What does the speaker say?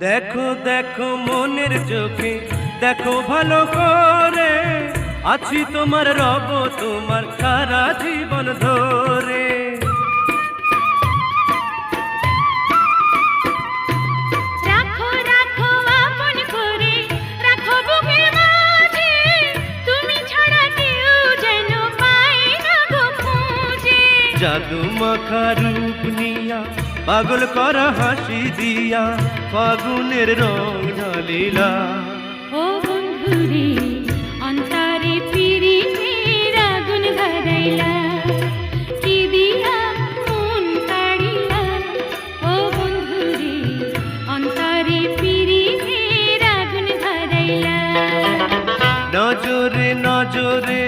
দেখো দেখো মনের চোখে দেখো ভালো করে, আছি তোমার রব তোমার সারা জীবন ধরে। রাখো রাখো আপন করে, রাখো বুকের মাঝে, তুমি ছাড়া কেউ যেন পায় না গো খুঁজে। জাদু মাখা রূপ নিয়া পাগল করা হাসি দিয়া, ফাগুনের রং ঢালিলা। ও বন্ধুরে অন্তরে পিরিতের আগুন ধরাইলা, কি দিয়া মন কাড়িলা। ও বন্ধুরে অন্তরে পিরিতের আগুন ধরাইলা। নজরে নজরে